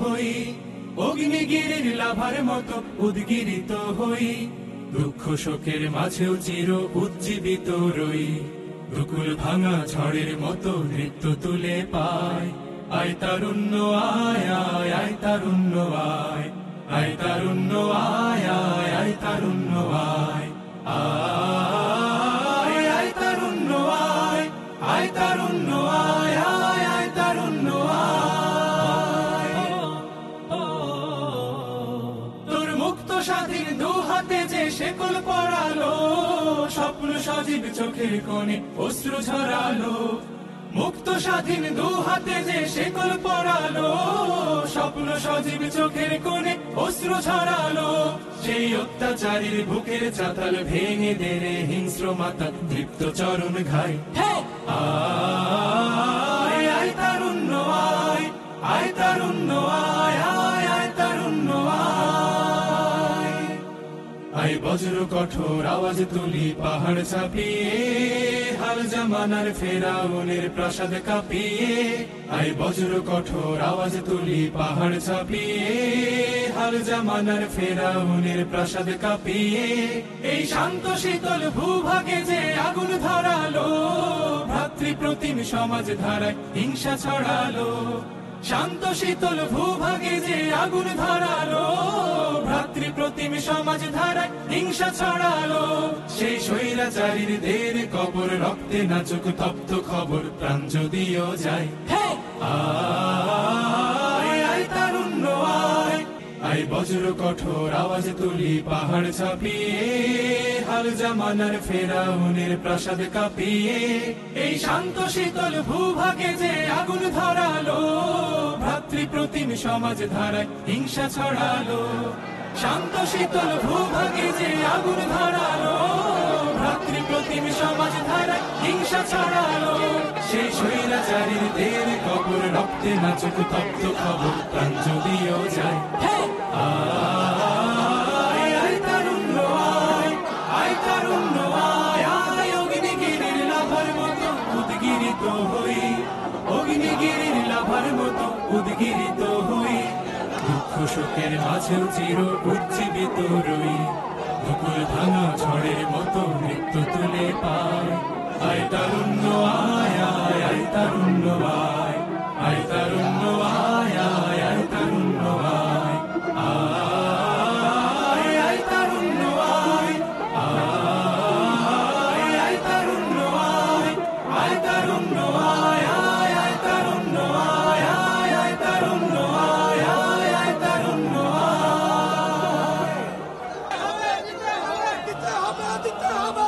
হই, অগ্নিগিরির লাভার মতো উদ্গিরিত হই, দুঃখ শোকের মাঝেও চির উজ্জীবিত রই, দুকুল ভাঙা ঝড়ের মতো নৃত্য তুলে পায়। আয় তারুণ্য আয় আয় আয় তারুণ্য আয়, আয় তারুণ্য আয় আয় আয় তারুণ্য আয়, আয় আয় তারুণ্য আয়, আয় তারুণ্য আয় আয় আয় তারুণ্য আয়। তোর মুক্ত স্বাধীন দু হাতে যে শেকল পরালো, স্বপ্ন সজীব চোখের কোণে অশ্রু ঝরালো, মুক্ত স্বাধীন দু হাতে যে শেকল পরালো, স্বপ্ন সজীব চোখের কোণে অশ্রু ঝরালো, সেই অত্যাচারীর বুকের চাতাল ভেঙে দে রে হিংস্র মাতা তৃপ্ত চরণ ঘাই। আয় আয় তারুণ্য আয়, আয় তারুণ্য আয় আয় আয় তারুণ্য আয়। আয় বজ্র কঠোর আওয়াজ তুলি পাহাড় চাপিয়ে, হাল জামানার ফেরাউনের প্রাসাদ কাঁপিয়ে, আয় বজ্র কঠোর আওয়াজ তুলি পাহাড় চাপিয়ে, হাল জামানার ফেরাউনের প্রাসাদ কাঁপিয়ে, এই শান্ত শীতল ভূভাগে যে আগুন ধরালো, ভ্রাতৃপ্রতিম সমাজ ধারায় হিংসা ছড়ালো, শান্ত শীতল ভূভাগে যে আগুন ধরালো, ভ্রাতৃপ্রতিম সমাজ ধারায় হিংসা ছড়ালো, সেই স্বৈরাচারীর দের কবর রক্তে নাচুক তপ্ত খবর প্রাণ যদিও যায়। আয় আয় তারুণ্য আয়, আয় বজ্র কঠোর আওয়াজ তুলি পাহাড় চাপিয়ে, হাল জামানার ফেরাউনের প্রাসাদ কাঁপিয়ে, এই শান্ত শীতল ভূভাগে যে আগুন ধরালো, ভ্রাতৃপ্রতিম সমাজ ধারায় হিংসা ছড়ালো, শান্ত শীতল ভূভাগে যে আগুন ধরালো, ভ্রাতৃপ্রতিম সমাজ ধারায় হিংসা ছড়ালো, সেই স্বৈরাচারীর দের কবর রক্তে নাচুক তপ্ত খবর প্রাণ যদিও যায়। আয় আয় তারুণ্য আয়, আয় তারুণ্য আয় আয় অগ্নিগিরির লাভার মতো উদ্গিরিত হই, অগ্নিগিরির লাভার মতো উদ্গিরিত হই, দুঃখ শোকের মাঝেও চির উজ্জীবিত রই, দুকুল ভাঙা ঝড়ের মতো নৃত্য তুলে পায়। আয় তারুণ্য আয় আয় আয় তারুণ্য আয়, আয় তারুণ্য আয় আয় আয় তারুণ্য আয়, আয় আয় তারুণ্য আয়, আয় আয় তারুণ্য আয়, আয় তারুণ্য আয় আয় আয় তারুণ্য আয়, আয় আয় তারুণ্য আয় আয় আয় তারুণ্য আয়। দিতে হবে, দিতে হবে, দিতে হবে।